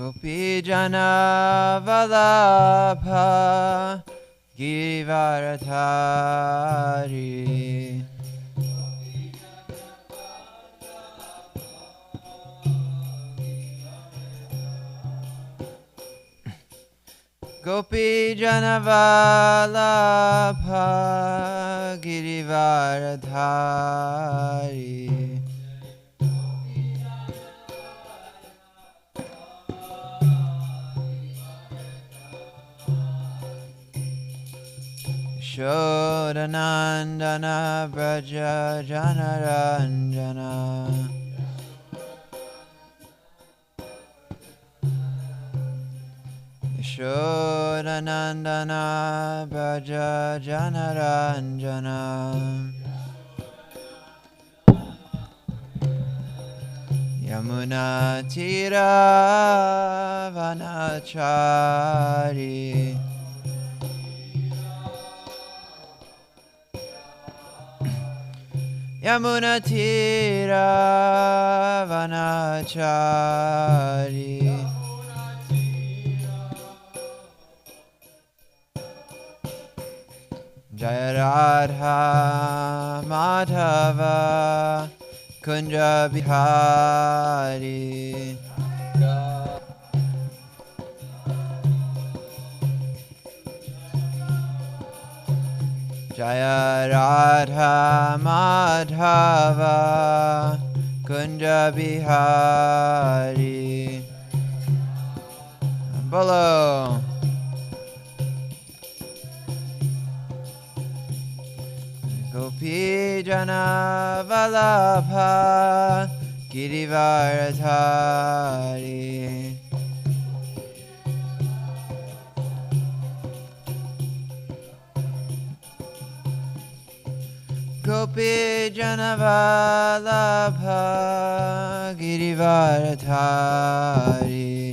Gopi Jana Vallabha Givaradhari Gopi Jana Vallabha Givaradhari Shodanandana Braja Janaranjana Shodanandana Braja Janaranjana Yamuna Tira Vanachari Yamuna Tira Vanachari Jaya Radha Madhava Kunja Bihari Jaya Radha Madhava Kunja Bihari Bolo Gopi Jana Vallabha Girivaradhari Gopi Jana Vallabha Girivaradhari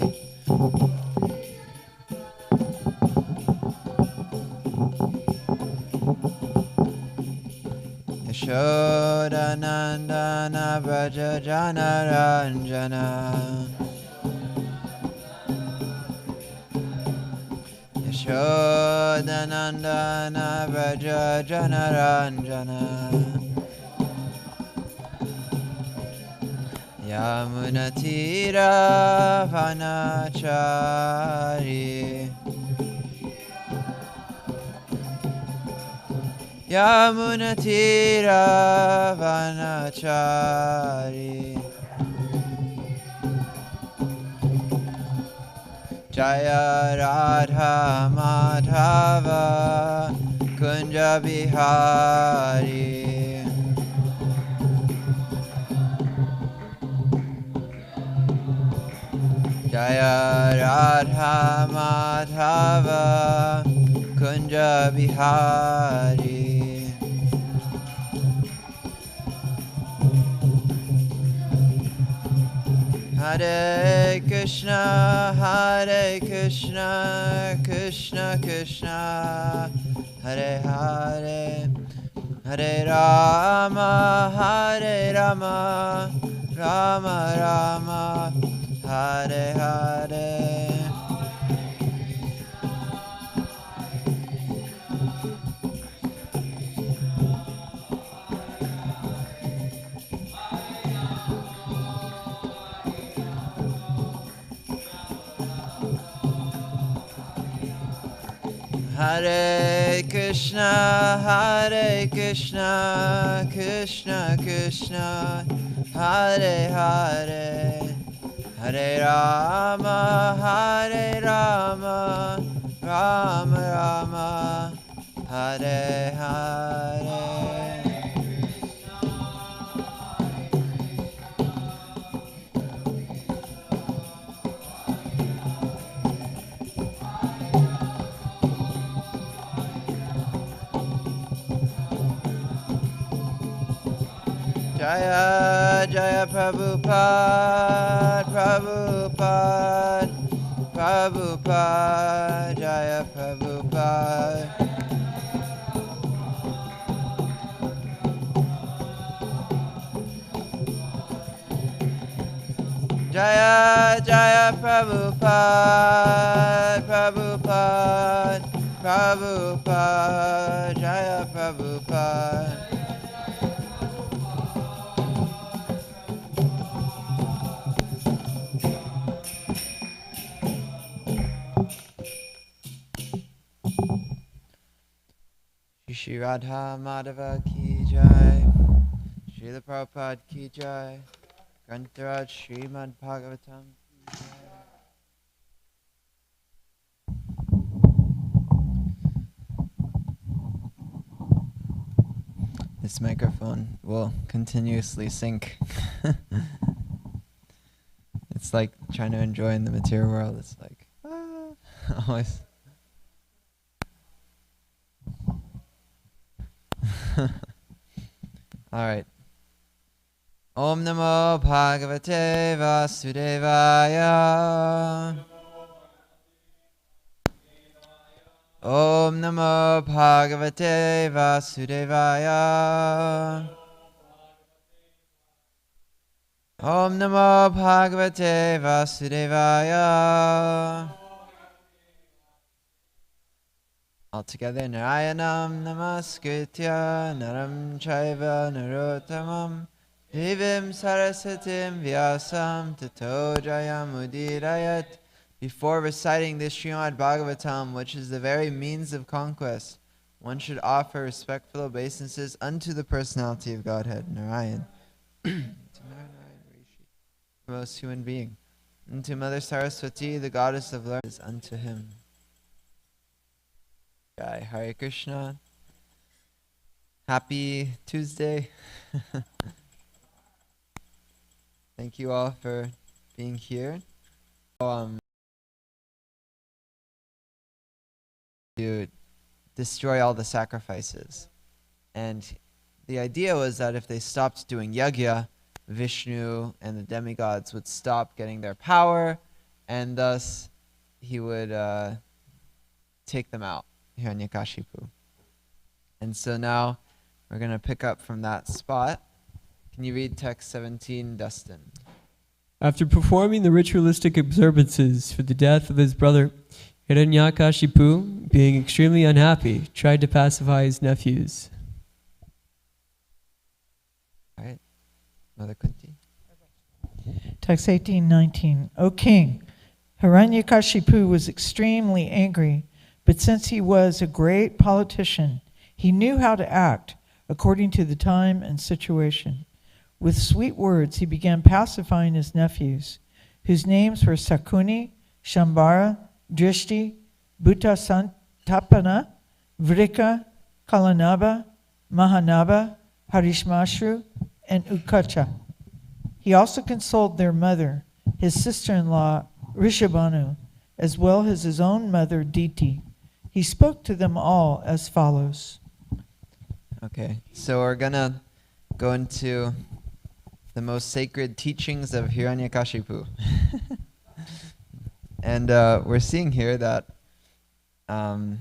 Yashodanandana Braja Janaranjana Yashodanandana Braja Janaranjana Yamuna Tira Vanachari Yamuna Tira Vanachari Jaya Radha Madhava Kunja Bihari Jaya Radha Madhava Kunja Bihari Hare Krishna, Krishna Krishna, Hare Hare, Hare Rama, Rama Rama, Hare Hare. Hare Krishna, Krishna Krishna, Hare Hare, Hare Rama, Rama Rama, Hare Hare. Jaya Jaya Prabhupada, Jaya Prabhupada. Jaya Jaya Prabhupada, Prabhupada, Prabhupada, Jaya Prabhupada. Shri Radha Madhava Ki Jai, Srila Prabhupada Ki Jai, Grantaraj Srimad Bhagavatam Ki Jai. This microphone will continuously sync. It's like trying to enjoy in the material world. It's like, always. All right. Om Namo Bhagavate Vasudevaya. Om Namo Bhagavate Vasudevaya. Om Namo Bhagavate Vasudevaya. All together, Narayanam Namaskritya Naram Chaiva Narottamam Devim Sarasatim Vyasam Tato Jayamudirayat. Before reciting this Srimad Bhagavatam, which is the very means of conquest, one should offer respectful obeisances unto the personality of Godhead, Narayan, to Narayan Rishi, the most human being, and to Mother Saraswati, the goddess of learning, is unto him. Jai Hare Krishna. Happy Tuesday. Thank you all for being here. To destroy all the sacrifices. And the idea was that if they stopped doing yajna, Vishnu and the demigods would stop getting their power, and thus he would take them out, Hiranyakashipu. And so now we're going to pick up from that spot. Can you read text 17, Dustin? After performing the ritualistic observances for the death of his brother, Hiranyakashipu, being extremely unhappy, tried to pacify his nephews. All right. Mother Kunti. Text 18:19. O king, Hiranyakashipu was extremely angry, but since he was a great politician, he knew how to act according to the time and situation. With sweet words, he began pacifying his nephews, whose names were Sakuni, Shambhara, Drishti, Bhutta Vrika, Kalanaba, Mahanaba, Harishmashru, and Ukacha. He also consoled their mother, his sister-in-law, Rishabhanu, as well as his own mother, Diti. He spoke to them all as follows. Okay, so we're going to go into the most sacred teachings of Hiranyakashipu. And we're seeing here that, a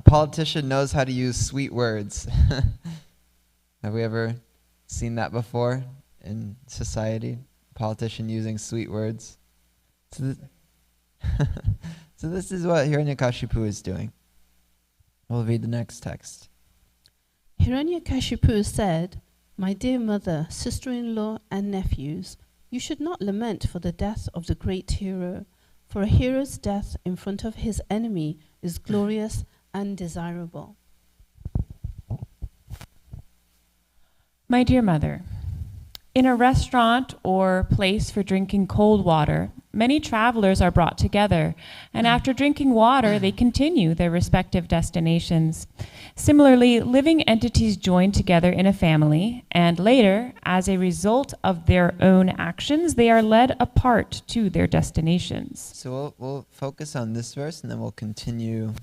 politician knows how to use sweet words. Have we ever seen that before in society? A politician using sweet words? So this is what Hiranyakashipu is doing. We'll read the next text. Hiranyakashipu said, "My dear mother, sister-in-law, and nephews, you should not lament for the death of the great hero, for a hero's death in front of his enemy is glorious and desirable." My dear mother, in a restaurant or place for drinking cold water, many travelers are brought together, and after drinking water, they continue their respective destinations. Similarly, living entities join together in a family, and later, as a result of their own actions, they are led apart to their destinations. So we'll focus on this verse, and then we'll continue.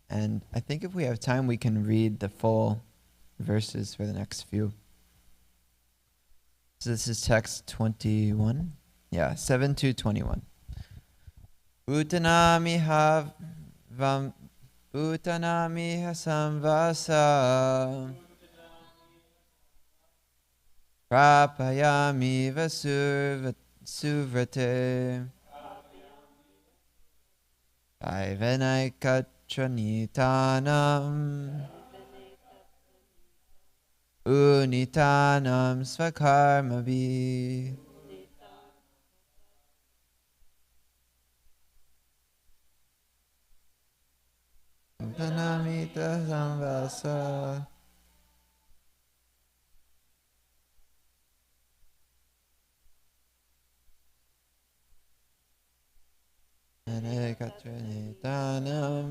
And I think if we have time, we can read the full verses for the next few. So this is text 21. Yeah, 7 to 21. Utanamiha samvasa Prapayami Suvrate Vaivanaikachanitanam Unitanam Svakarmavi Tanamita Samvasa Vaivanaikachanitanam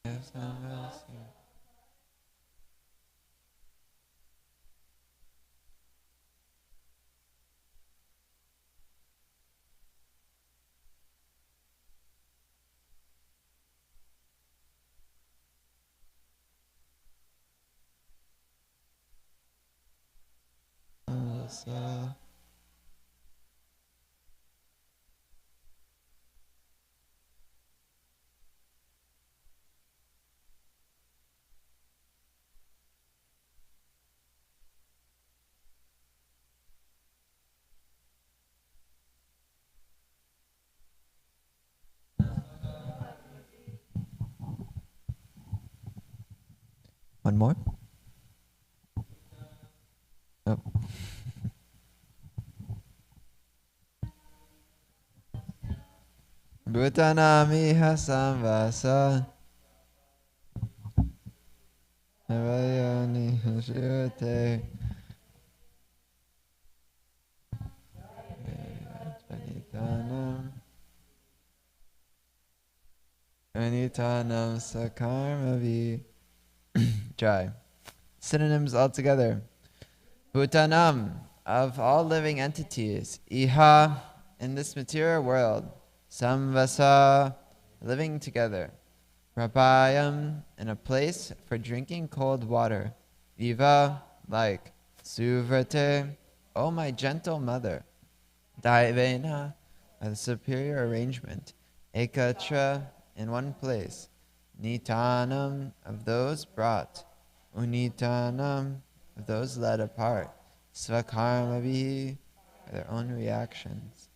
Samvasa Samvasa One more? Oh. Bhutanamiha Samvasa Navayani Shivate Anitanam Sakarmavi Jai. Synonyms altogether. Bhutanam, of all living entities. Iha, in this material world. Samvasa, living together. Prapayam, in a place for drinking cold water. Iva, like. Suvrate, O my gentle mother. Daivena, a superior arrangement. Ekatra, in one place. Nitanam, of those brought. Unitanam, of those led apart. Svakarmavi, their own reactions.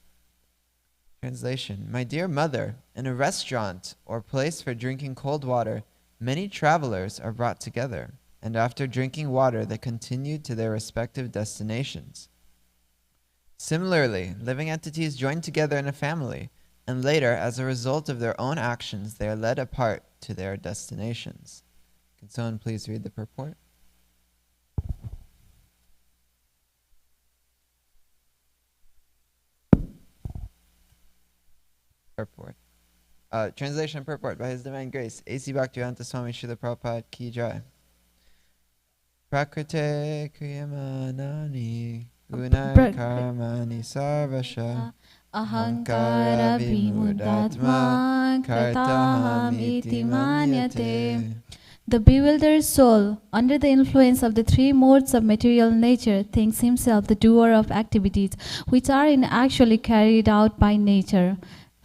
Translation. My dear mother, in a restaurant or place for drinking cold water, many travelers are brought together, and after drinking water they continue to their respective destinations. Similarly, living entities join together in a family, and later, as a result of their own actions, they are led apart to their destinations. Can someone please read the purport? Purport. Translation and purport by His Divine Grace, A.C. Bhaktivedanta Swami Srila Prabhupada Ki Jai. Prakrite kriyamanani gunai karmani sarvasha Ahankara vimudatma kartaham iti manyate. The bewildered soul, under the influence of the three modes of material nature, thinks himself the doer of activities which are actually carried out by nature.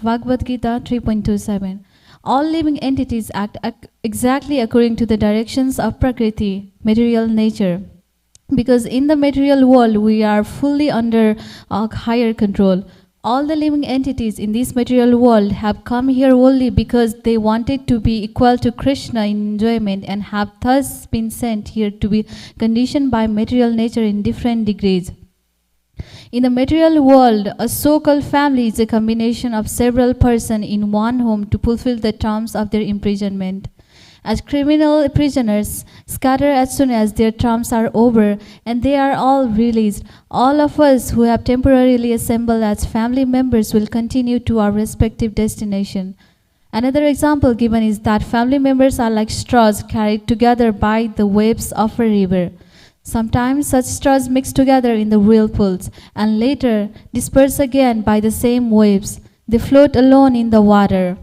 Bhagavad Gita 3.27. All living entities act exactly according to the directions of Prakriti, material nature. Because in the material world we are fully under higher control. All the living entities in this material world have come here only because they wanted to be equal to Krishna in enjoyment and have thus been sent here to be conditioned by material nature in different degrees. In the material world, a so-called family is a combination of several persons in one home to fulfill the terms of their imprisonment. As criminal prisoners scatter as soon as their terms are over and they are all released, all of us who have temporarily assembled as family members will continue to our respective destination. Another example given is that family members are like straws carried together by the waves of a river. Sometimes such straws mix together in the whirlpools and later disperse again by the same waves. They float alone in the water.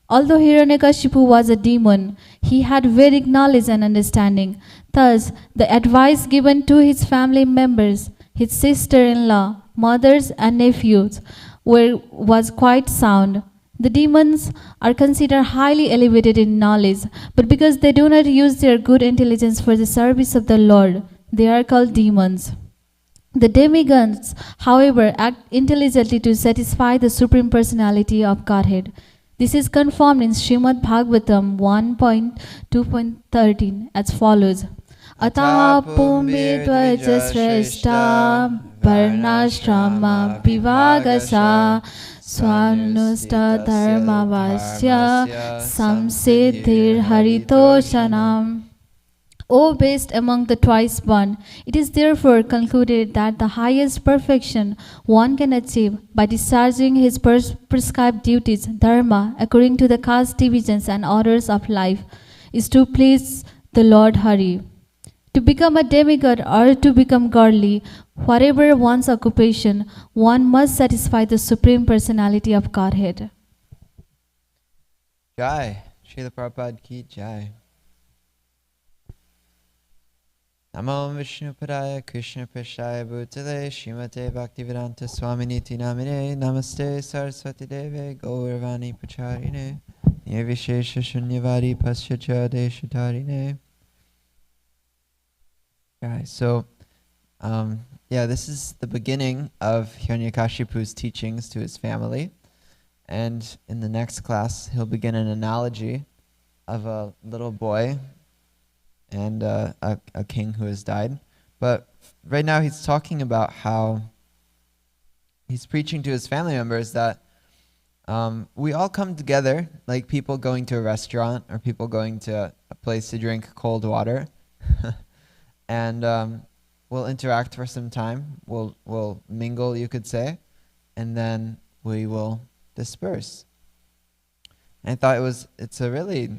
Although Hiranyakashipu was a demon, he had Vedic knowledge and understanding. Thus, the advice given to his family members, his sister-in-law, mothers and nephews, was quite sound. The demons are considered highly elevated in knowledge, but because they do not use their good intelligence for the service of the Lord, they are called demons. The demigods, however, act intelligently to satisfy the Supreme Personality of Godhead. This is confirmed in Srimad Bhagavatam 1.2.13 as follows. Ataha pumbi dvajasreshta varnashrama vivagasa swanusta dharmavasya samsiddhir haritoshanam. O best among the twice born, it is therefore concluded that the highest perfection one can achieve by discharging his prescribed duties, dharma, according to the caste divisions and orders of life, is to please the Lord Hari. To become a demigod or to become godly, whatever one's occupation, one must satisfy the Supreme Personality of Godhead. Jai. Srila Prabhupada ki jai. Namo Vishnu Padaya Krishna Prashaya Bhutale Srimate Bhaktivedanta Swaminiti Namine Namaste Saraswati Deve Gauravani Pacharine Nirvishesha Shunyavadi Pasyacha Deshatarine. Guys, so this is the beginning of Hiranyakashipu's teachings to his family, and in the next class he'll begin an analogy of a little boy and a king who has died. But right now he's talking about how he's preaching to his family members that we all come together like people going to a restaurant or people going to a place to drink cold water. And we'll interact for some time, we'll mingle, you could say, and then we will disperse. And I thought it's a really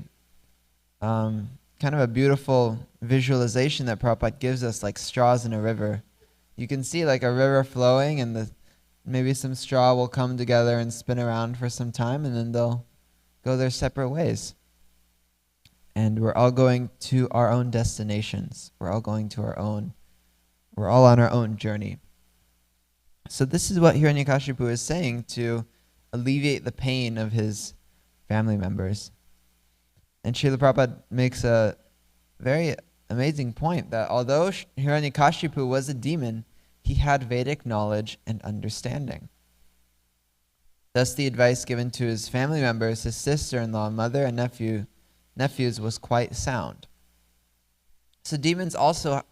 kind of a beautiful visualization that Prabhupada gives us, like straws in a river. You can see like a river flowing, and maybe some straw will come together and spin around for some time, and then they'll go their separate ways. And we're all going to our own destinations. We're all on our own journey. So this is what Hiranyakashipu is saying to alleviate the pain of his family members. And Srila Prabhupada makes a very amazing point that although Hiranyakashipu was a demon, he had Vedic knowledge and understanding. Thus the advice given to his family members, his sister-in-law, mother, and nephews was quite sound. So demons also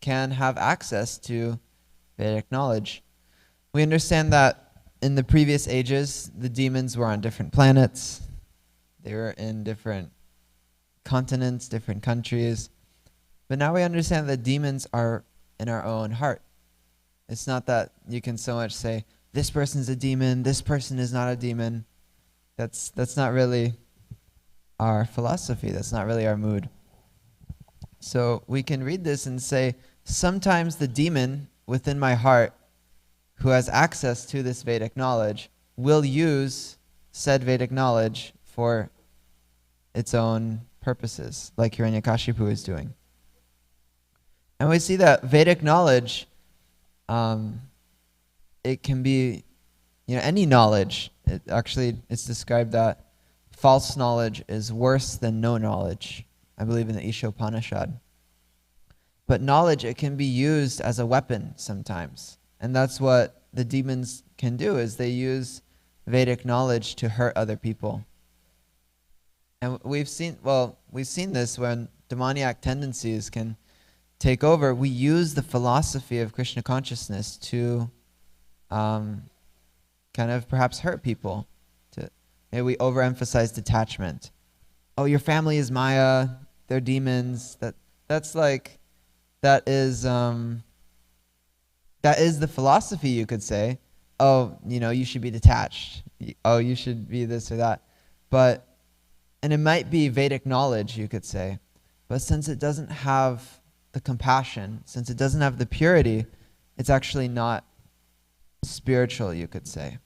can have access to Vedic knowledge. We understand that in the previous ages, the demons were on different planets. They were in different continents, different countries. But now we understand that demons are in our own heart. It's not that you can so much say, this person's a demon, this person is not a demon. That's not really our philosophy. That's not really our mood. So we can read this and say, sometimes the demon within my heart who has access to this Vedic knowledge will use said Vedic knowledge for its own purposes, like Hiranyakashipu is doing. And we see that Vedic knowledge, it can be, any knowledge. It's described that false knowledge is worse than no knowledge, I believe in the Ishopanishad. But knowledge, it can be used as a weapon sometimes. And that's what the demons can do, is they use Vedic knowledge to hurt other people. And we've seen this when demoniac tendencies can take over. We use the philosophy of Krishna consciousness to kind of perhaps hurt people. Maybe we overemphasize detachment. Oh, your family is Maya, they're demons. That is the philosophy, you could say. Oh, you should be detached. Oh, you should be this or that. And it might be Vedic knowledge, you could say. But since it doesn't have the compassion, since it doesn't have the purity, it's actually not spiritual, you could say.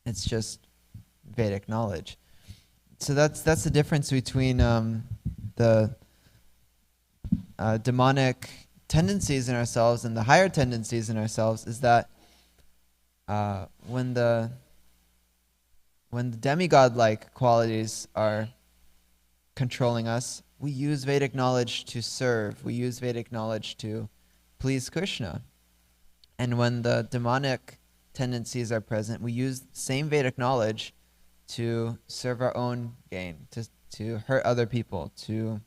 It's just Vedic knowledge. So that's the difference between the demonic tendencies in ourselves and the higher tendencies in ourselves, is that when the when the demigod-like qualities are controlling us, we use Vedic knowledge to serve. We use Vedic knowledge to please Krishna. And when the demonic tendencies are present, we use the same Vedic knowledge to serve our own gain, to hurt other people, to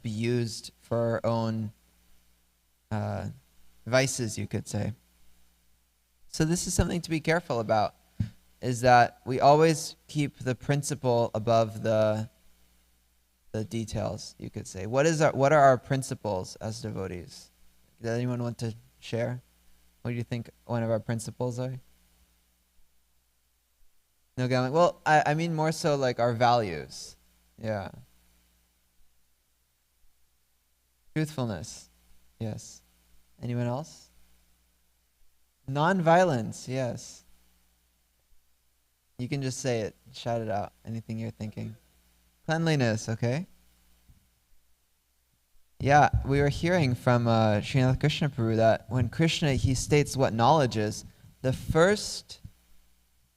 be used for our own vices, you could say. So this is something to be careful about, is that we always keep the principle above the details, you could say. What are our principles as devotees? Does anyone want to share? What do you think one of our principles are? No, Galen? Well, I mean more so like our values. Yeah. Truthfulness. Yes. Anyone else? Non-violence. Yes. You can just say it. Shout it out. Anything you're thinking. Cleanliness, okay? Yeah, we were hearing from Srinath Krishna Prabhu that when Krishna, he states what knowledge is, the first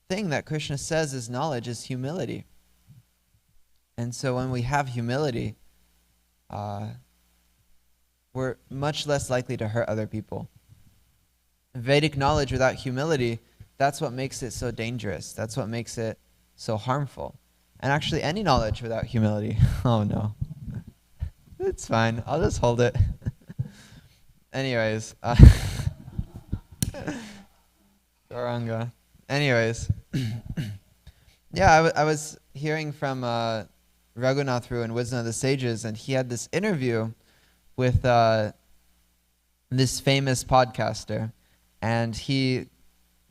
thing that Krishna says is knowledge is humility. And so when we have humility, we're much less likely to hurt other people. Vedic knowledge without humility, that's what makes it so dangerous. That's what makes it so harmful. And actually any knowledge without humility, oh no. It's fine, I'll just hold it. Anyways, Gauranga. Anyways, yeah, I was hearing from Raghunath Ru in Wisdom of the Sages, and he had this interview with this famous podcaster, and the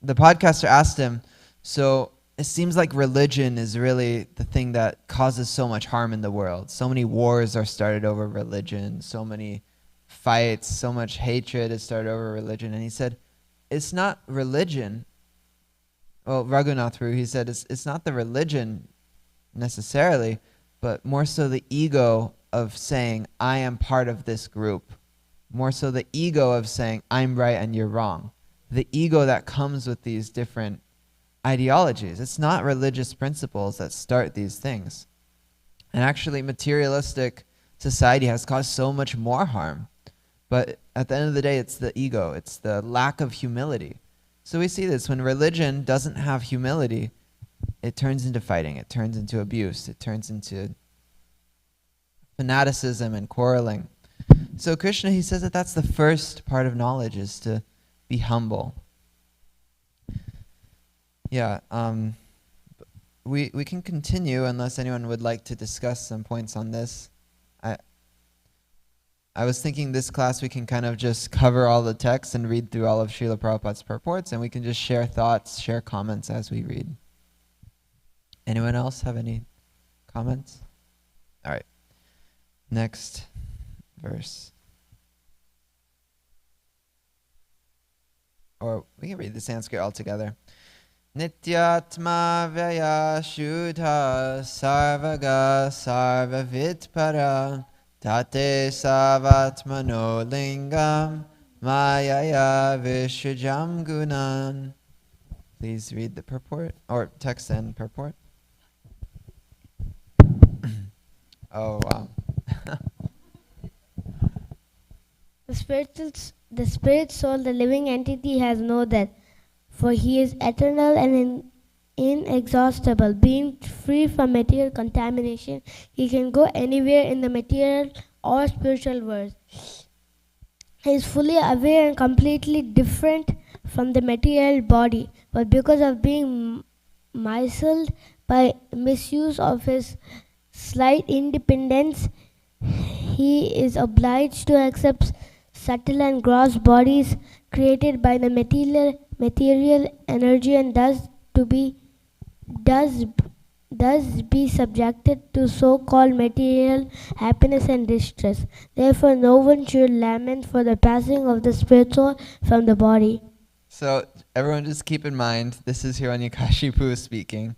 podcaster asked him, so it seems like religion is really the thing that causes so much harm in the world. So many wars are started over religion, so many fights, so much hatred is started over religion. And he said, it's not religion. Well, Raghunath Ru, he said, it's not the religion necessarily, but more so the ego of saying, I am part of this group. More so the ego of saying, I'm right and you're wrong. The ego that comes with these different ideologies. It's not religious principles that start these things. And actually, materialistic society has caused so much more harm. But at the end of the day, it's the ego. It's the lack of humility. So we see this. When religion doesn't have humility, it turns into fighting. It turns into abuse. It turns into fanaticism and quarreling. So Krishna, he says that that's the first part of knowledge, is to be humble. Yeah, we can continue unless anyone would like to discuss some points on this. I was thinking this class we can kind of just cover all the texts and read through all of Srila Prabhupada's purports, and we can just share thoughts, share comments as we read. Anyone else have any comments? All right. Next verse. Or we can read the Sanskrit altogether. Nityatma Vyaya Shuddha Sarvaga Sarvavitpara Tate Savatmano Lingam Mayaya Vishajam Gunan. Please read the purport, or text and purport. Oh, wow. The spirit soul, the living entity, has no death, for he is eternal and inexhaustible. Being free from material contamination, he can go anywhere in the material or spiritual world. He is fully aware and completely different from the material body, but because of being misled by misuse of his slight independence, he is obliged to accept subtle and gross bodies created by the material energy, and thus be subjected to so-called material happiness and distress. Therefore, no one should lament for the passing of the spirit soul from the body. So everyone just keep in mind, this is Hiranyakashipu speaking.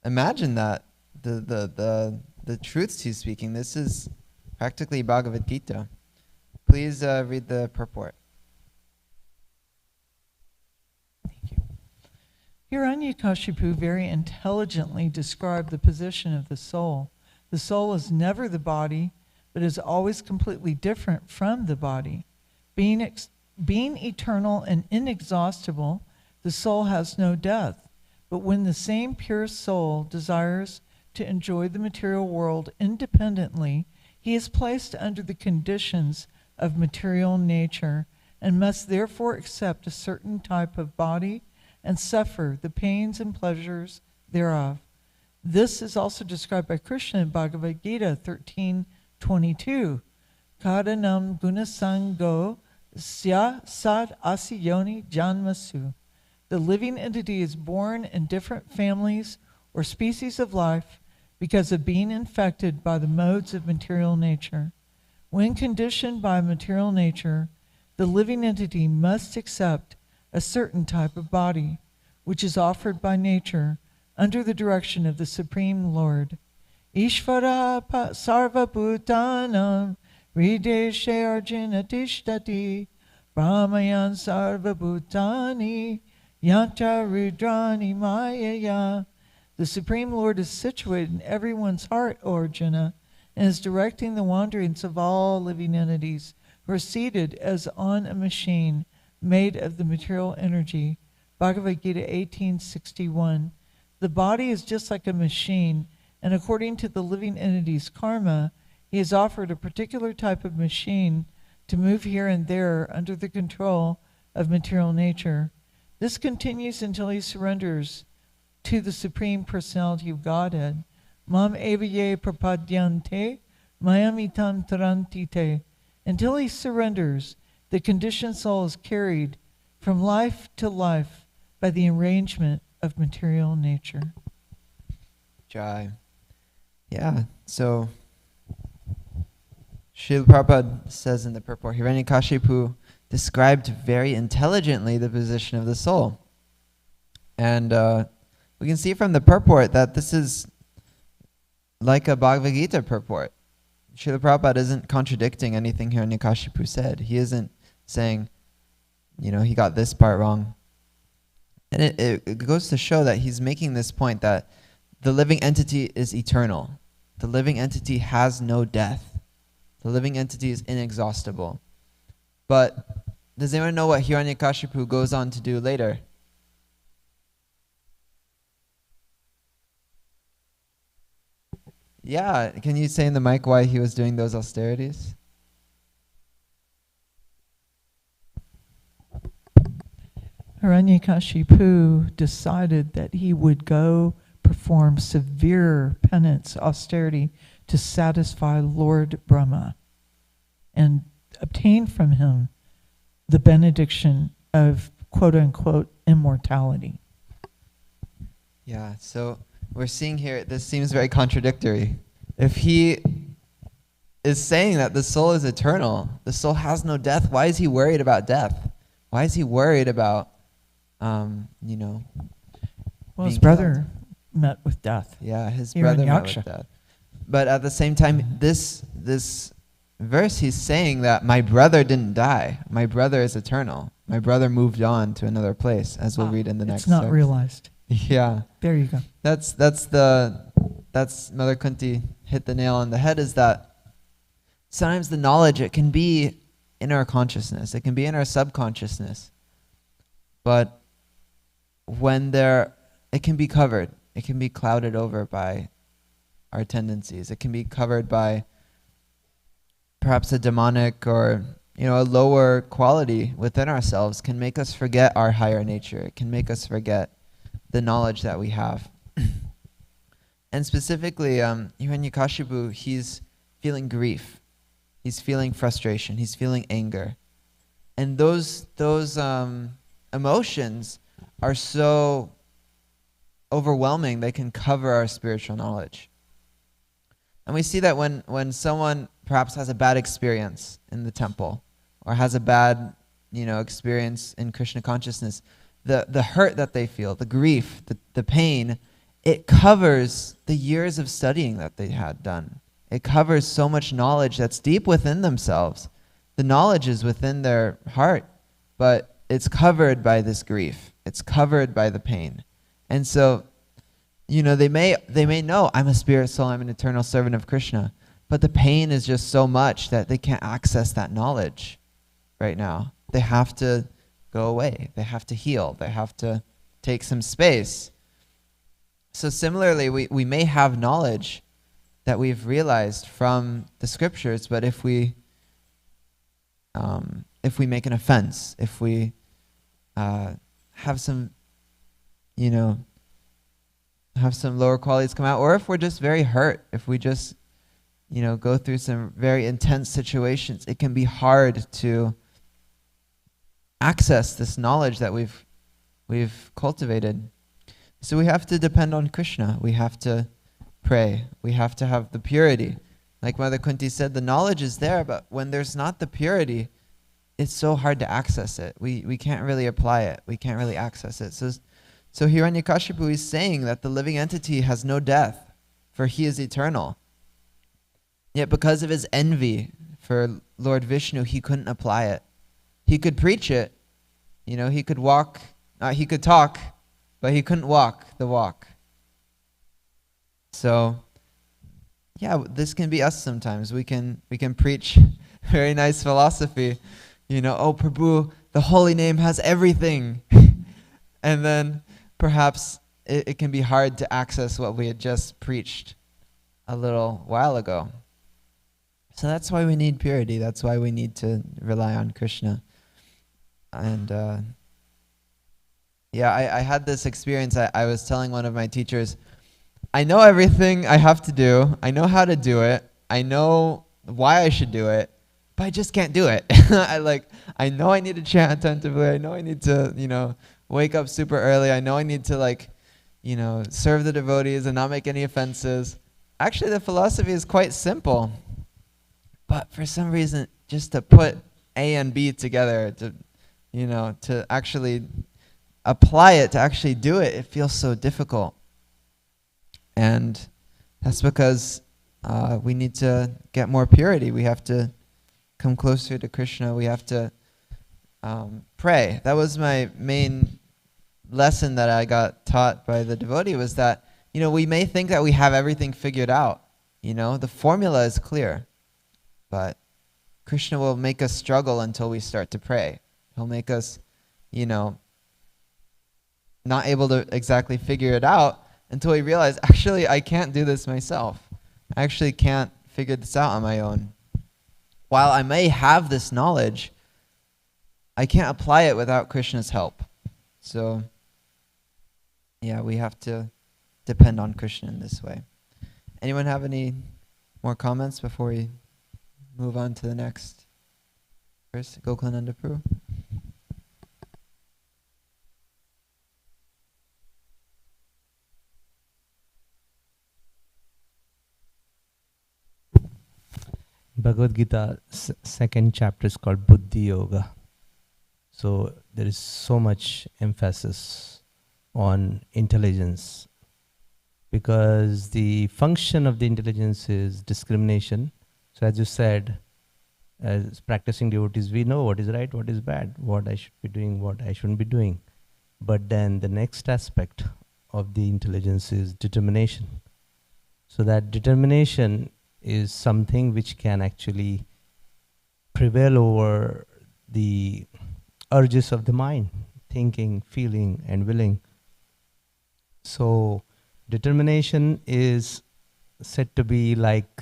Imagine that, the truths he's speaking. This is practically Bhagavad Gita. Please read the purport. Thank you. Hiranyakashipu very intelligently described the position of the soul. The soul is never the body, but is always completely different from the body. Being eternal and inexhaustible, the soul has no death. But when the same pure soul desires to enjoy the material world independently, he is placed under the conditions of material nature and must therefore accept a certain type of body and suffer the pains and pleasures thereof. This is also described by Krishna in Bhagavad Gita 13:22. Kadanam gunasango sya sad asiyoni janmasu. The living entity is born in different families or species of life because of being infected by the modes of material nature. When conditioned by material nature, the living entity must accept a certain type of body, which is offered by nature under the direction of the Supreme Lord. Ishvara sarva bhutanam hrideshe arjuna tishtati brahmayan sarva bhutani yanta rudrani mayaya. The Supreme Lord is situated in everyone's heart, O Arjuna, and is directing the wanderings of all living entities who are seated as on a machine made of the material energy. Bhagavad Gita 18:61. The body is just like a machine, and according to the living entity's karma, he is offered a particular type of machine to move here and there under the control of material nature. This continues until he surrenders to the Supreme Personality of Godhead. Mam evaye prapadyante mayamitam tarantite. Until he surrenders, the conditioned soul is carried from life to life by the arrangement of material nature. Jai. Yeah, so Srila Prabhupada says in the purport, Hiranyakashipu described very intelligently the position of the soul. And we can see from the purport that this is like a Bhagavad Gita purport. Srila Prabhupada isn't contradicting anything Hiranyakashipu said. He isn't saying, he got this part wrong. And it goes to show that he's making this point that the living entity is eternal. The living entity has no death. The living entity is inexhaustible. But does anyone know what Hiranyakashipu goes on to do later? Yeah, can you say in the mic why he was doing those austerities? Hiranyakashipu decided that he would go perform severe penance, austerity, to satisfy Lord Brahma and obtain from him the benediction of quote-unquote immortality. Yeah, so we're seeing here, this seems very contradictory. If he is saying that the soul is eternal, the soul has no death, why is he worried about death? Why is he worried about, Well, his being brother killed? met with death. Yeah, his brother met with death. But at the same time, this verse, he's saying that my brother didn't die. My brother is eternal. My brother moved on to another place, as we'll read in the next It's not text. realized. Yeah. There you go. That's Mother Kunti hit the nail on the head, is that sometimes the knowledge, it can be in our consciousness, it can be in our subconsciousness, but when it can be covered, it can be clouded over by our tendencies, it can be covered by perhaps a demonic or a lower quality within ourselves, can make us forget our higher nature, it can make us forget the knowledge that we have. And specifically, Hiranyakashipu, he's feeling grief. He's feeling frustration. He's feeling anger. And those emotions are so overwhelming, they can cover our spiritual knowledge. And we see that when someone perhaps has a bad experience in the temple, or has a bad experience in Krishna consciousness, the hurt that they feel, the grief, the pain, it covers the years of studying that they had done. It covers so much knowledge that's deep within themselves. The knowledge is within their heart, but it's covered by this grief. It's covered by the pain. And so, they may know I'm a spirit soul, I'm an eternal servant of Krishna, but the pain is just so much that they can't access that knowledge right now. They have to go away. They have to heal. They have to take some space. So similarly, we may have knowledge that we've realized from the scriptures, but if we make an offense, if we have some lower qualities come out, or if we're just very hurt, if we just go through some very intense situations, it can be hard to access this knowledge that we've cultivated. So we have to depend on Krishna. We have to pray. We have to have the purity. Like Mother Kunti said, the knowledge is there, but when there's not the purity, it's so hard to access it. We can't really apply it. We can't really access it. So Hiranyakashipu is saying that the living entity has no death, for he is eternal. Yet because of his envy for Lord Vishnu, he couldn't apply it. He could preach it, he could he could talk, but he couldn't walk the walk. So, yeah, this can be us sometimes. We can preach very nice philosophy, oh Prabhu, the holy name has everything. And then perhaps it can be hard to access what we had just preached a little while ago. So that's why we need purity. That's why we need to rely on Krishna. And I had this experience. I was telling one of my teachers, I know everything I have to do. I know how to do it. I know why I should do it, but I just can't do it. I know I need to chant attentively. I know I need to, wake up super early. I know I need to serve the devotees and not make any offenses. Actually, the philosophy is quite simple. But for some reason, just to put A and B together, to actually apply it, to actually do it, it feels so difficult. And that's because we need to get more purity. We have to come closer to Krishna. We have to pray. That was my main lesson that I got taught by the devotee, was that, we may think that we have everything figured out. The formula is clear. But Krishna will make us struggle until we start to pray. He'll make us, not able to exactly figure it out until we realize, actually, I can't do this myself. I actually can't figure this out on my own. While I may have this knowledge, I can't apply it without Krishna's help. So, we have to depend on Krishna in this way. Anyone have any more comments before we move on to the next verse? Gokulananda Prabhu. Bhagavad Gita second chapter is called Buddhi Yoga. So there is so much emphasis on intelligence, because the function of the intelligence is discrimination. So as you said, as practicing devotees, we know what is right, what is bad, what I should be doing, what I shouldn't be doing. But then the next aspect of the intelligence is determination. So that determination is something which can actually prevail over the urges of the mind, thinking, feeling, and willing. So determination is said to be like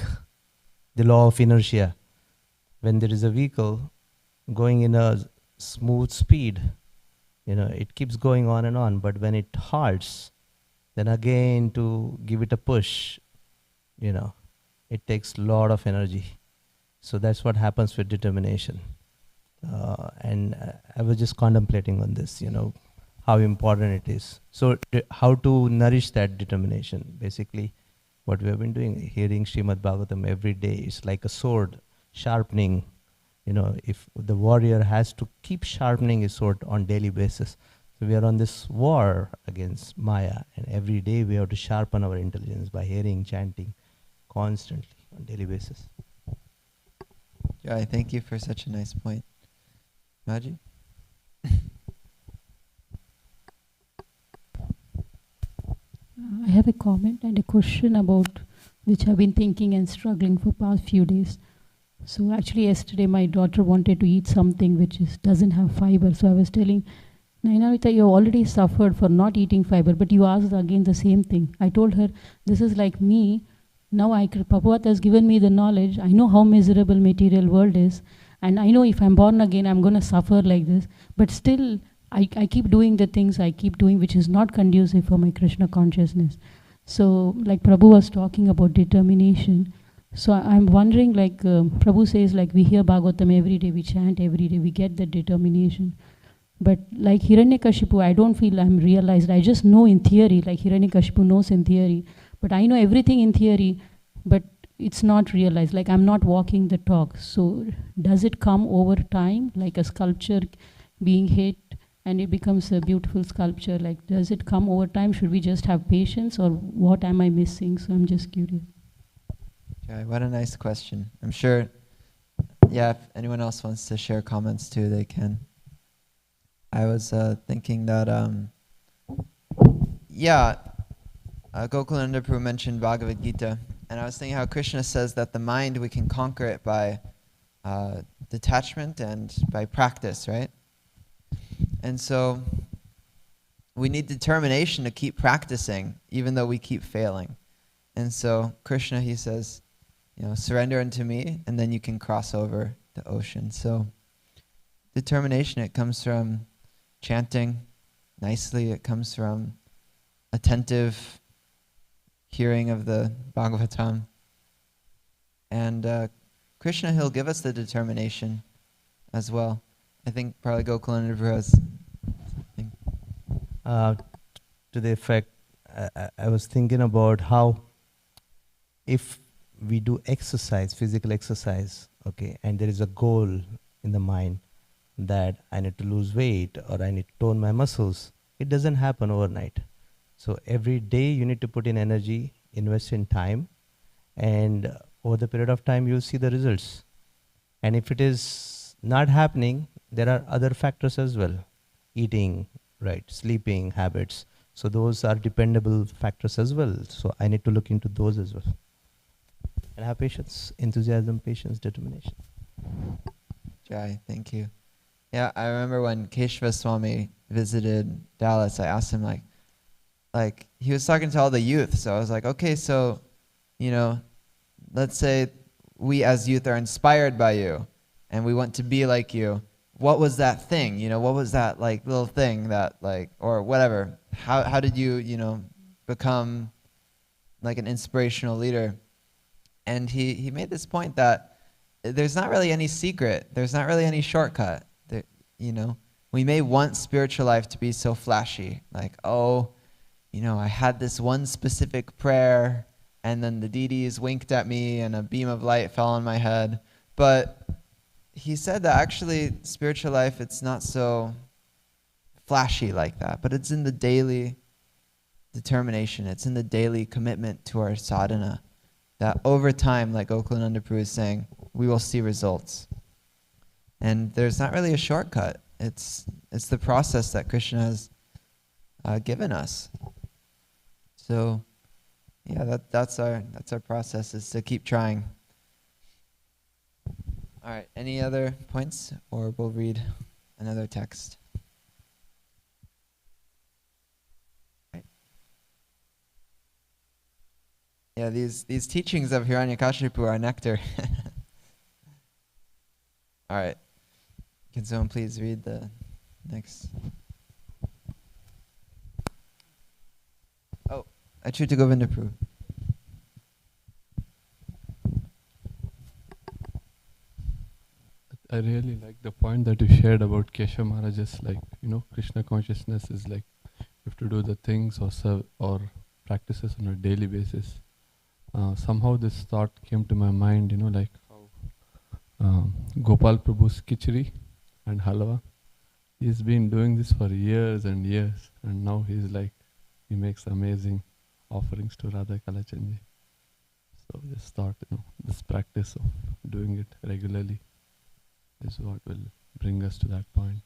the law of inertia. When there is a vehicle going in a smooth speed, it keeps going on and on, but when it halts, then again to give it a push, it takes a lot of energy. So that's what happens with determination. And I was just contemplating on this, how important it is. So how to nourish that determination? Basically, what we have been doing, hearing Srimad Bhagavatam every day is like a sword, sharpening. If the warrior has to keep sharpening his sword on daily basis. So we are on this war against Maya, and every day we have to sharpen our intelligence by hearing, chanting, constantly on daily basis. Jai, thank you for such a nice point. Maji? have a comment and a question about which I've been thinking and struggling for past few days. So actually yesterday my daughter wanted to eat something which doesn't have fiber. So I was telling Nainavita, you already suffered for not eating fiber, but you asked again the same thing. I told her, this is like me. Now Prabhupada has given me the knowledge. I know how miserable material world is. And I know if I'm born again, I'm going to suffer like this. But still, I keep doing the things I keep doing, which is not conducive for my Krishna consciousness. So like Prabhu was talking about determination. So I'm wondering, like Prabhu says, like we hear Bhagavatam every day, we chant every day, we get that determination. But like Hiranyakashipu, I don't feel I'm realized. I just know in theory, like Hiranyakashipu knows in theory. But I know everything in theory, but it's not realized. Like I'm not walking the talk. So does it come over time, like a sculpture being hit and it becomes a beautiful sculpture? Like does it come over time? Should we just have patience, or what am I missing? So I'm just curious. Okay, what a nice question. I'm sure, yeah, if anyone else wants to share comments too, they can. I was thinking that, Gokulananda Prabhu mentioned Bhagavad Gita, and I was thinking how Krishna says that the mind, we can conquer it by detachment and by practice, right? And so we need determination to keep practicing, even though we keep failing. And so Krishna, he says, surrender unto me, and then you can cross over the ocean. So determination, it comes from chanting nicely. It comes from attentive hearing of the Bhagavatam. And Krishna, he'll give us the determination as well. I think probably Gokulananda Prabhu has something. To the effect, I was thinking about how if we do exercise, physical exercise, okay, and there is a goal in the mind, that I need to lose weight or I need to tone my muscles, it doesn't happen overnight. So every day you need to put in energy, invest in time, and over the period of time you'll see the results. And if it is not happening, there are other factors as well. Eating, right, sleeping habits. So those are dependable factors as well. So I need to look into those as well. And have patience, enthusiasm, patience, determination. Jai, thank you. Yeah, I remember when Keshava Swami visited Dallas, I asked him like he was talking to all the youth. So I was like, okay, so, let's say we as youth are inspired by you and we want to be like you. What was that thing? What was that like little thing that or whatever? How did you, become like an inspirational leader? And he made this point that there's not really any secret. There's not really any shortcut. We may want spiritual life to be so flashy, like, I had this one specific prayer, and then the deities winked at me, and a beam of light fell on my head. But he said that actually spiritual life, it's not so flashy like that, but it's in the daily determination. It's in the daily commitment to our sadhana, that over time, like Gokulananda Prabhu is saying, we will see results. And there's not really a shortcut. It's the process that Krishna has given us. So, yeah, that's our process, is to keep trying. All right, any other points, or we'll read another text. Right. Yeah, these teachings of Hiranyakashipu are nectar. All right. Can someone please read the next? Oh, Achyuta Govinda Prabhu. I really like the point that you shared about Kesha Maharaj's, Krishna consciousness is like you have to do the things or serve or practices on a daily basis. Somehow this thought came to my mind, like how Gopal Prabhu's Kichri and Halwa, he's been doing this for years and years, and now he makes amazing offerings to Radha Kalachandji. So just thought, this practice of doing it regularly is what will bring us to that point.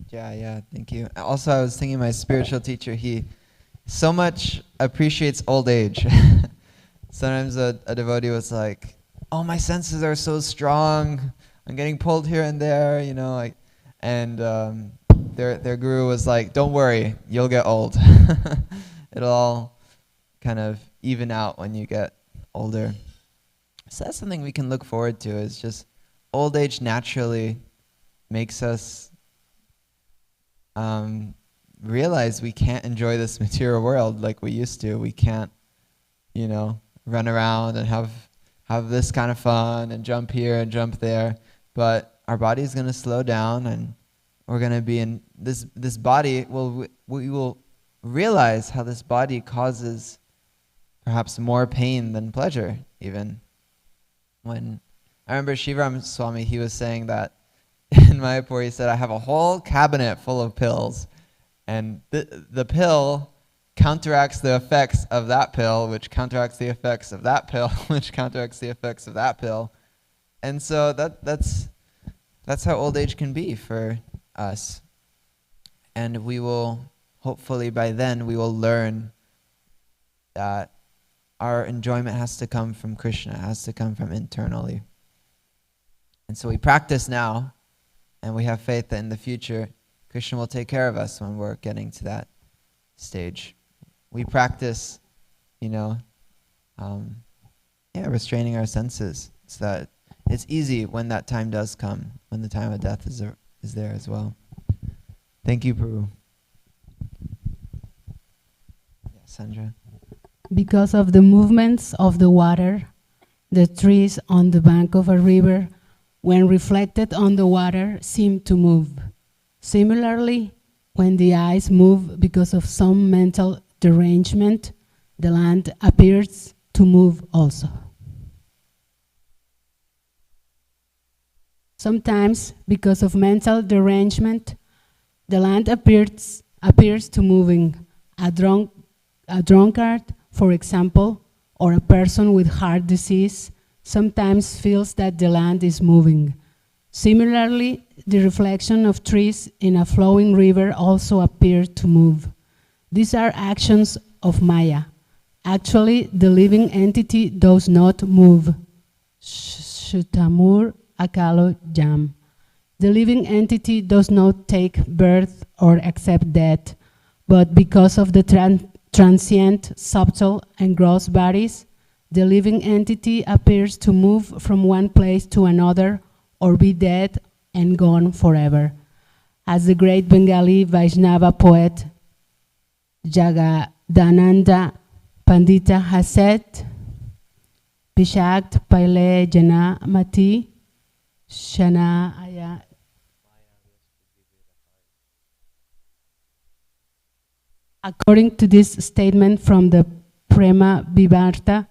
Yeah, thank you. Also, I was thinking my spiritual teacher, he so much appreciates old age. Sometimes a devotee was like, "Oh, my senses are so strong. I'm getting pulled here and there, you know." And their guru was like, "Don't worry, you'll get old. It'll all kind of even out when you get older." So that's something we can look forward to. Is just old age naturally makes us realize we can't enjoy this material world like we used to. We can't, you know, run around and have this kind of fun and jump here and jump there. But our body's going to slow down, and we're going to be in this body. We will realize how this body causes perhaps more pain than pleasure, even. When I remember Shivaram Swami, he was saying that in Mayapur, he said, "I have a whole cabinet full of pills, and the pill counteracts the effects of that pill, which counteracts the effects of that pill, which counteracts the effects of that pill." And so that's how old age can be for us. And we will, hopefully by then, we will learn that our enjoyment has to come from Krishna, it has to come from internally. And so we practice now, and we have faith that in the future, Krishna will take care of us when we're getting to that stage. We practice, you know, restraining our senses, so that it's easy when that time does come, when the time of death is there as well. Thank you, Prabhu. Yeah, Sandra. Because of the movements of the water, the trees on the bank of a river, when reflected on the water, seem to move. Similarly, when the eyes move because of some mental derangement, the land appears to move also. Sometimes, because of mental derangement, the land appears to moving. A drunkard, for example, or a person with heart disease, sometimes feels that the land is moving. Similarly, the reflection of trees in a flowing river also appear to move. These are actions of Maya. Actually, the living entity does not move. Shutamur Akalo Jam. The living entity does not take birth or accept death, but because of the transient, subtle, and gross bodies, the living entity appears to move from one place to another or be dead and gone forever. As the great Bengali Vaishnava poet Jagadananda Pandita has said, Pishakt Paile Jana Mati Shana Aya. According to this statement from the Prema Vivarta,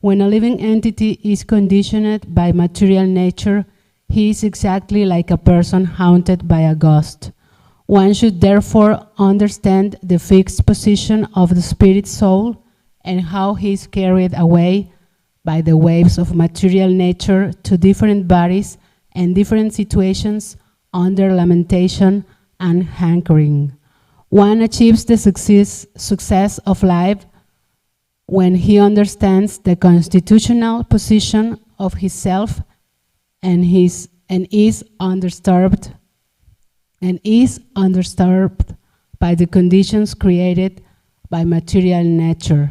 when a living entity is conditioned by material nature, he is exactly like a person haunted by a ghost. One should therefore understand the fixed position of the spirit soul and how he is carried away by the waves of material nature to different bodies and different situations under lamentation and hankering. One achieves the success of life when he understands the constitutional position of his self and is undisturbed by the conditions created by material nature.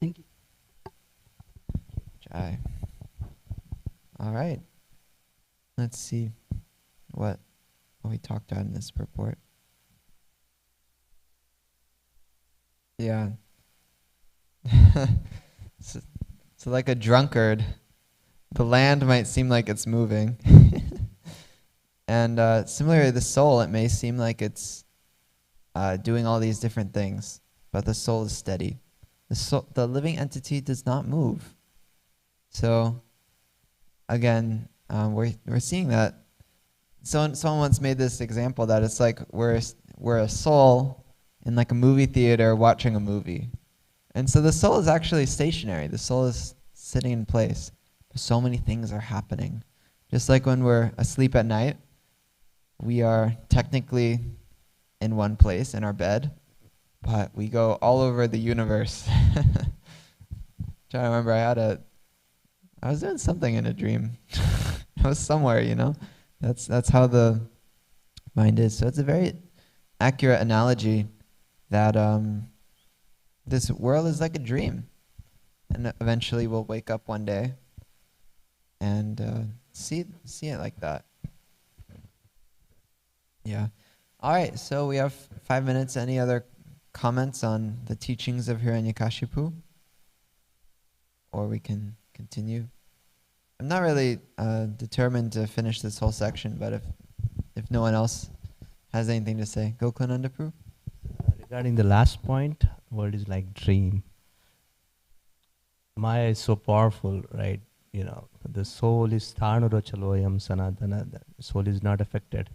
Thank you. Jai. All right. Let's see what we talked about in this purport. Yeah. So like a drunkard, the land might seem like it's moving. And similarly, the soul, it may seem like it's doing all these different things, but the soul is steady. The living entity does not move. So again, we're seeing that. Someone once made this example that it's like we're a soul in like a movie theater watching a movie. And so the soul is actually stationary. The soul is sitting in place. But so many things are happening. Just like when we're asleep at night, we are technically in one place in our bed, but we go all over the universe. Trying to remember, I was doing something in a dream. I was somewhere, you know. That's how the mind is. So it's a very accurate analogy that this world is like a dream, and eventually we'll wake up one day and see it like that. Yeah. All right. So we have 5 minutes. Any other comments on the teachings of Hiranyakashipu? Or we can continue. I'm not really determined to finish this whole section, but if no one else has anything to say, Gokunandapu? Regarding the last point, world is like dream. Maya is so powerful, right? You know, the soul is thanurachaloyam sanatana, the soul is not affected.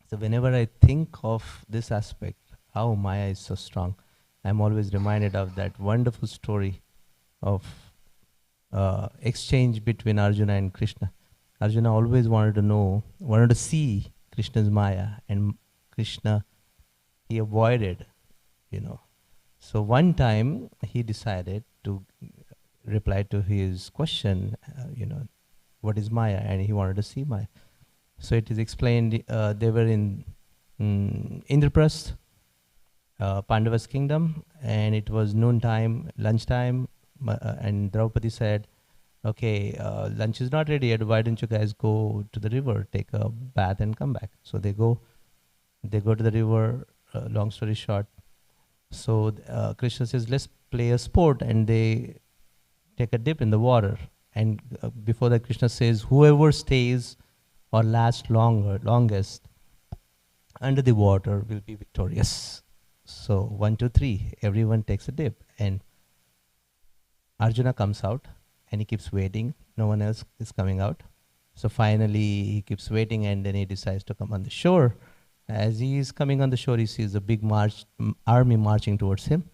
So whenever I think of this aspect, how Maya is so strong, I'm always reminded of that wonderful story of exchange between Arjuna and Krishna. Arjuna always wanted to see Krishna's Maya, and Krishna, he avoided, you know. So one time he decided to reply to his question, what is Maya, and he wanted to see Maya. So it is explained, they were in Indraprasth, Pandava's kingdom, and it was noontime, lunchtime, and Draupadi said, okay, lunch is not ready yet, why don't you guys go to the river, take a bath and come back? So they go to the river, long story short. So Krishna says, let's play a sport, and they take a dip in the water. And before that, Krishna says, whoever stays or lasts longest under the water will be victorious. So 1, 2, 3, everyone takes a dip, and Arjuna comes out, and he keeps waiting. No one else is coming out. So finally, he keeps waiting, and then he decides to come on the shore. As he is coming on the shore, he sees a big army marching towards him.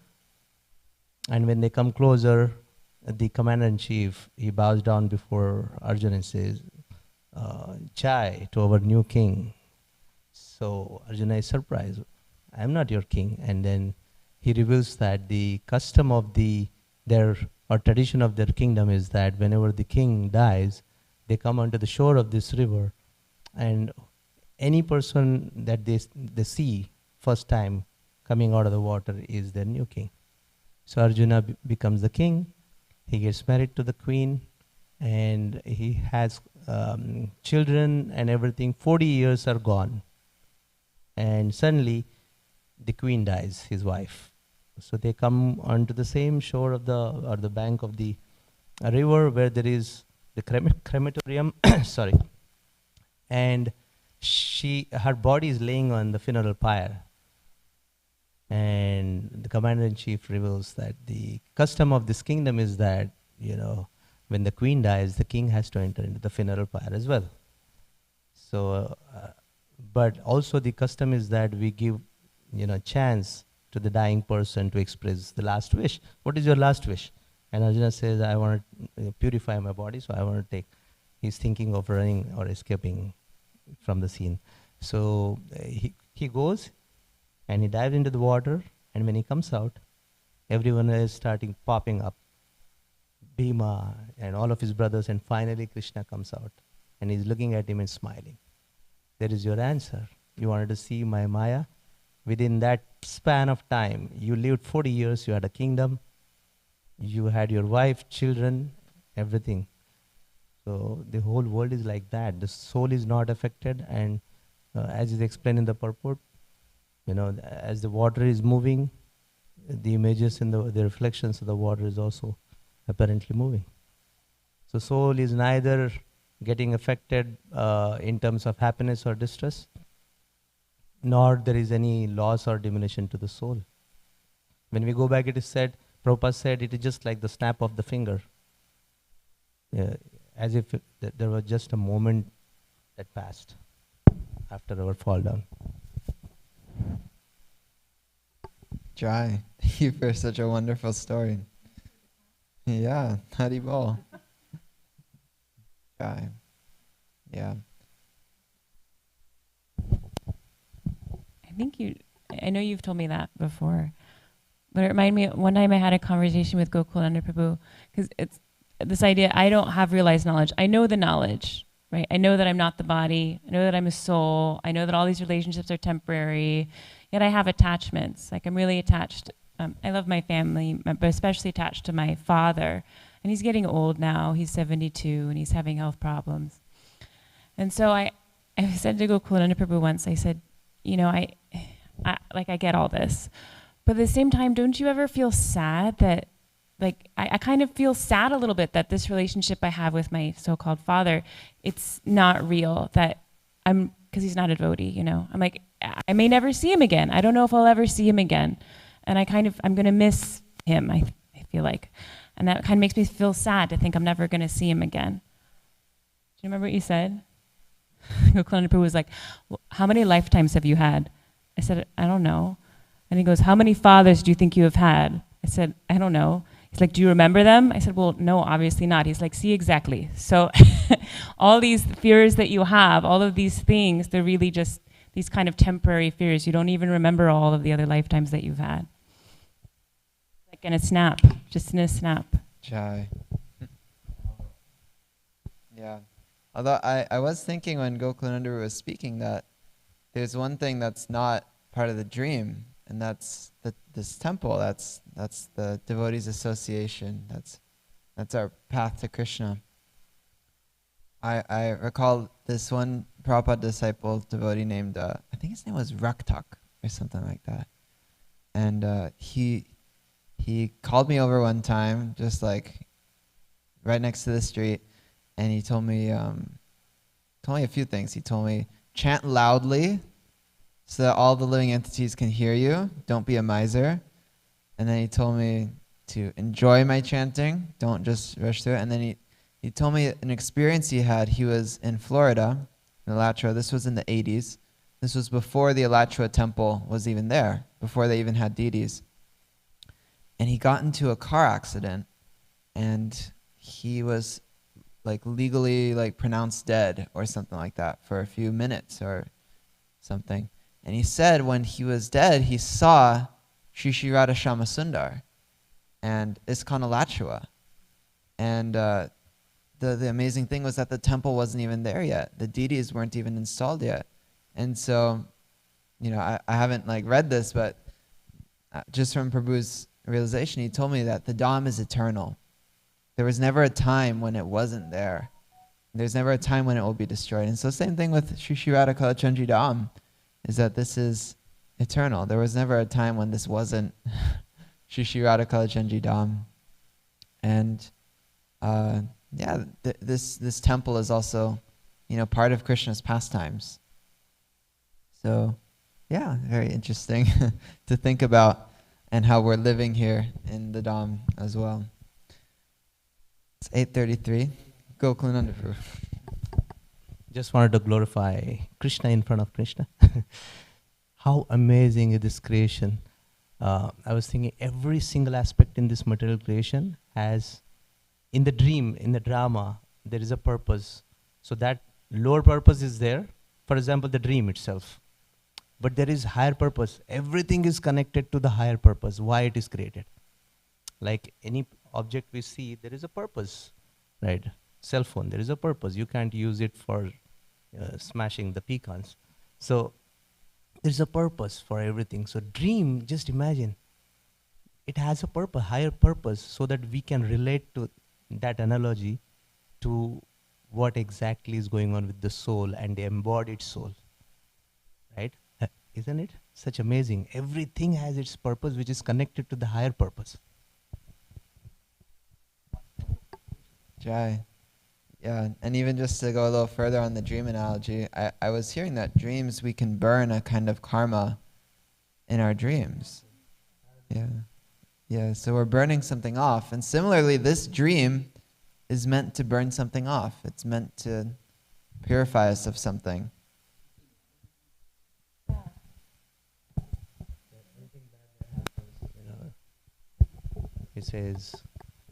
And when they come closer, the commander-in-chief, he bows down before Arjuna and says, Jai to our new king. So Arjuna is surprised. I am not your king. And then he reveals that the custom of their tradition of their kingdom is that whenever the king dies, they come onto the shore of this river, and any person that they see first time coming out of the water is their new king. So Arjuna becomes the king. He gets married to the queen, and he has children and everything. 40 years are gone, and suddenly the queen dies, his wife. So they come onto the same shore of the bank of the river where there is the crematorium. Sorry, and her body is laying on the funeral pyre. And the commander-in-chief reveals that the custom of this kingdom is that, when the queen dies, the king has to enter into the funeral pyre as well. So, but also the custom is that we give, chance to the dying person to express the last wish. What is your last wish? And Arjuna says, I want to purify my body, so I want to take. He's thinking of running or escaping from the scene. So he goes, and he dives into the water, and when he comes out, everyone is starting popping up. Bhima and all of his brothers, and finally Krishna comes out, and he's looking at him and smiling. There is your answer. You wanted to see my Maya. Within that span of time, you lived 40 years, you had a kingdom, you had your wife, children, everything. So the whole world is like that. The soul is not affected, and as is explained in the purport, as the water is moving, the images in the reflections of the water is also apparently moving. So soul is neither getting affected in terms of happiness or distress, nor there is any loss or diminution to the soul. When we go back, it is said, Prabhupada said, it is just like the snap of the finger. As if there was just a moment that passed after our fall down. Jai, thank you for such a wonderful story. Yeah, Haribol. Jai. Yeah. I know you've told me that before, but it reminded me, one time I had a conversation with Gokulananda Prabhu, because it's this idea, I don't have realized knowledge. I know the knowledge, right? I know that I'm not the body. I know that I'm a soul. I know that all these relationships are temporary, yet I have attachments. Like, I'm really attached. I love my family, but especially attached to my father. And he's getting old now. He's 72 and he's having health problems. And so I said to Gokulananda Prabhu once, I said, you know, I get all this. But at the same time, don't you ever feel sad that, like, I kind of feel sad a little bit that this relationship I have with my so-called father, it's not real, that because he's not a devotee, you know. I'm like, I may never see him again. I don't know if I'll ever see him again. And I'm going to miss him, I feel like. And that kind of makes me feel sad to think I'm never going to see him again. Do you remember what you said? Gokulananda Prabhu was like, how many lifetimes have you had? I said, I don't know. And he goes, how many fathers do you think you have had? I said, I don't know. He's like, do you remember them? I said, well, no, obviously not. He's like, see, exactly. So all these fears that you have, all of these things, they're really just these kind of temporary fears. You don't even remember all of the other lifetimes that you've had. Like in a snap, just in a snap. Jai. Yeah. Although I was thinking when Gokulananda was speaking that there's one thing that's not part of the dream, and that's this temple. That's the devotees' association. That's our path to Krishna. I recall this one Prabhupada disciple devotee named I think his name was Raktak or something like that, and he called me over one time, just like right next to the street, and he told me a few things. He told me, chant loudly so that all the living entities can hear you. Don't be a miser. And then he told me to enjoy my chanting. Don't just rush through it. And then he told me an experience he had. He was in Florida, in Alachua. This was in the 80s. This was before the Alachua temple was even there, before they even had deities. And he got into a car accident, and he was like legally like pronounced dead or something like that for a few minutes or something. And he said when he was dead, he saw Shri Shri Radha Shama Sundar and ISKCON Alachua. And the amazing thing was that the temple wasn't even there yet. The deities weren't even installed yet. And so, you know, I haven't like read this, but just from Prabhu's realization, he told me that the Dham is eternal. There was never a time when it wasn't there. There's never a time when it will be destroyed. And so same thing with Shri Shri Radha Kalachandji Dham, is that this is eternal. There was never a time when this wasn't Shri Shri Radha Kalachandji Dham. And this temple is also, you know, part of Krishna's pastimes. So yeah, very interesting to think about, and how we're living here in the Dham as well. It's 8:33. Gokulananda Prabhu. Just wanted to glorify Krishna in front of Krishna. How amazing is this creation. I was thinking every single aspect in this material creation has, in the dream, in the drama, there is a purpose. So that lower purpose is there. For example, the dream itself. But there is higher purpose. Everything is connected to the higher purpose, why it is created. Like any object we see, there is a purpose, right? Cell phone, there is a purpose. You can't use it for smashing the pecans. So there's a purpose for everything. So dream, just imagine, it has a purpose, higher purpose, so that we can relate to that analogy to what exactly is going on with the soul and the embodied soul, right? Isn't it such amazing? Everything has its purpose, which is connected to the higher purpose. Jai. Yeah, and even just to go a little further on the dream analogy, I was hearing that dreams, we can burn a kind of karma in our dreams. Yeah. Yeah, so we're burning something off. And similarly, this dream is meant to burn something off. It's meant to purify us of something. It says,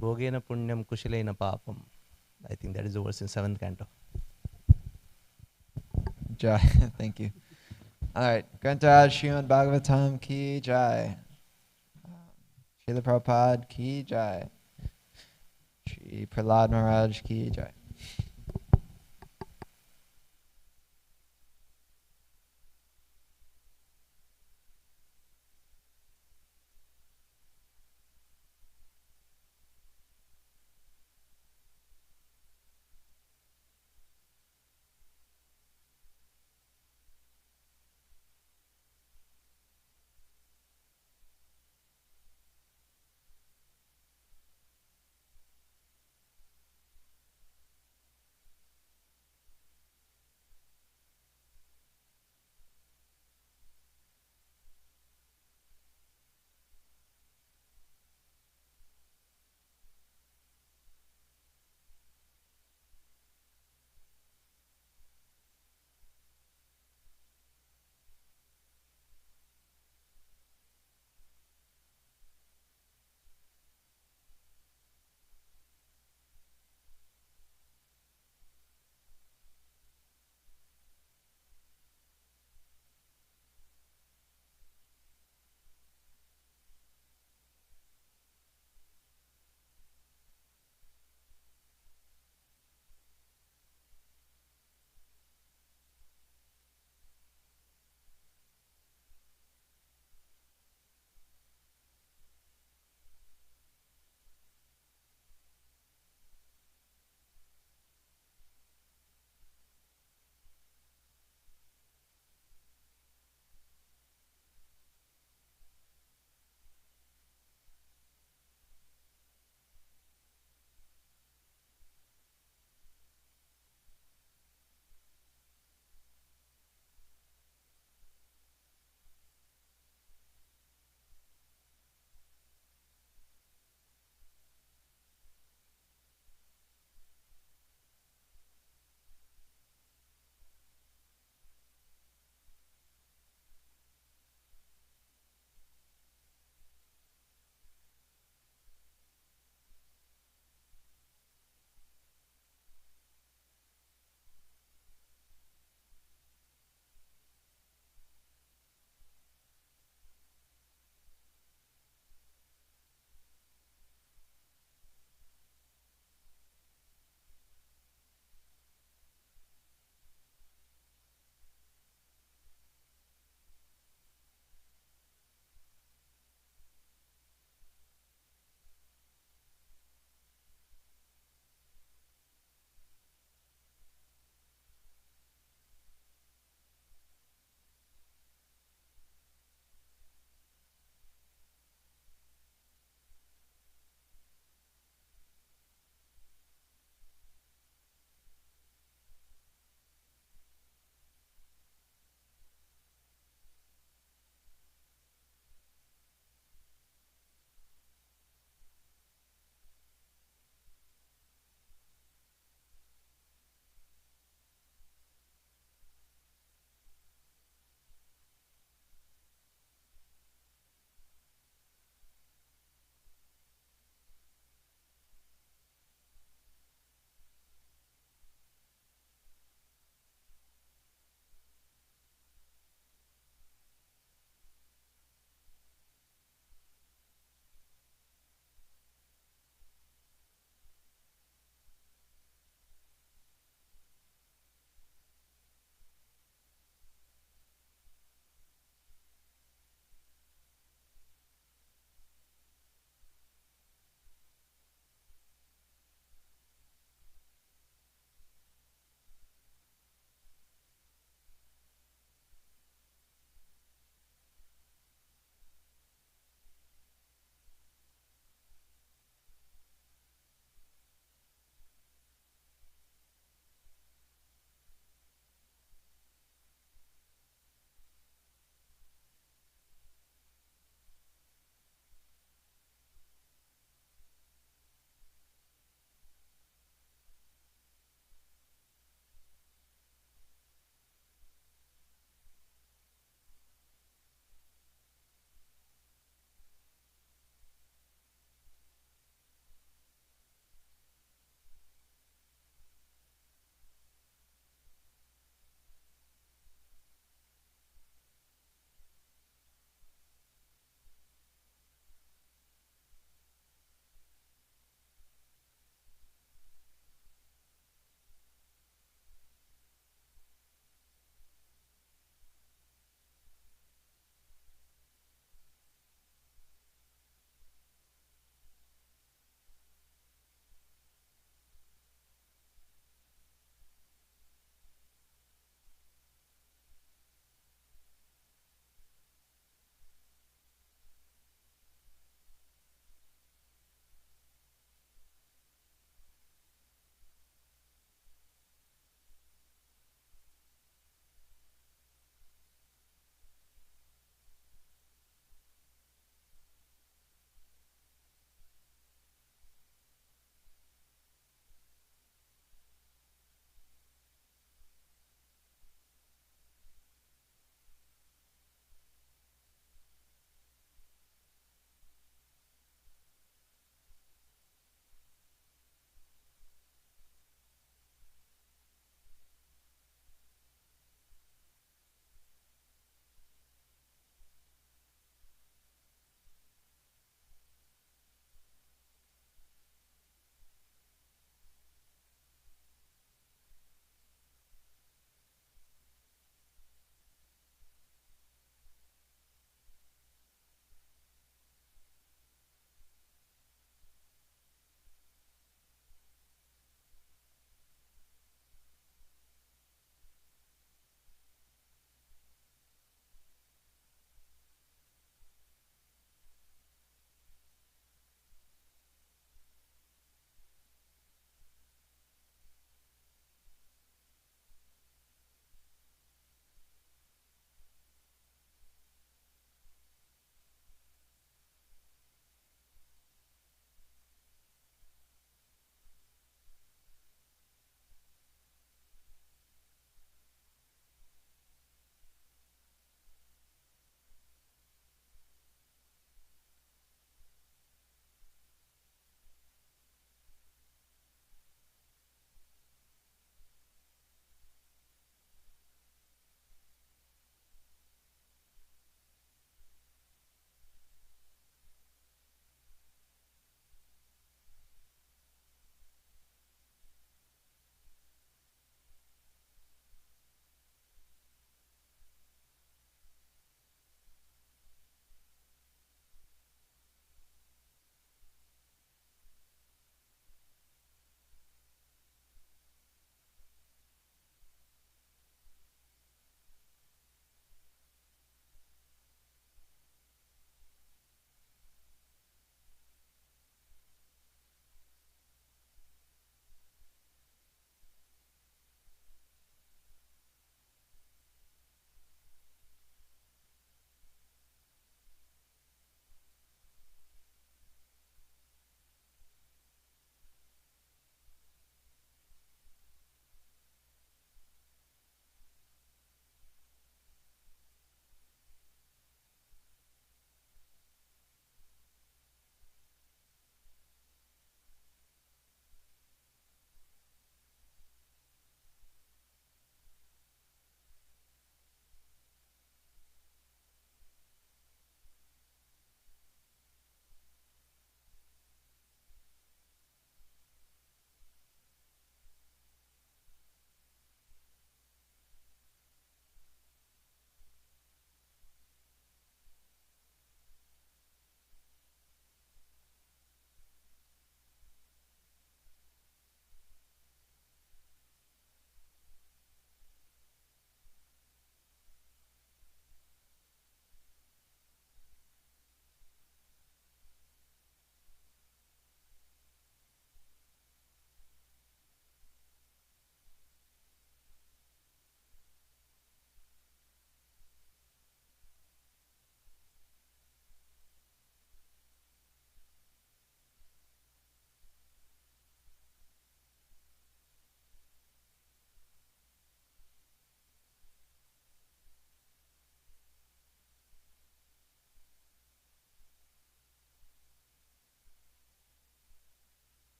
Bhogena punyam kushalena papam. I think that is the verse in 7th canto. Jai. Thank you. All right. Grantaraj Srimad Bhagavatam ki jai. Srila Prabhupada ki jai. Shri Prahlad Maharaj ki jai.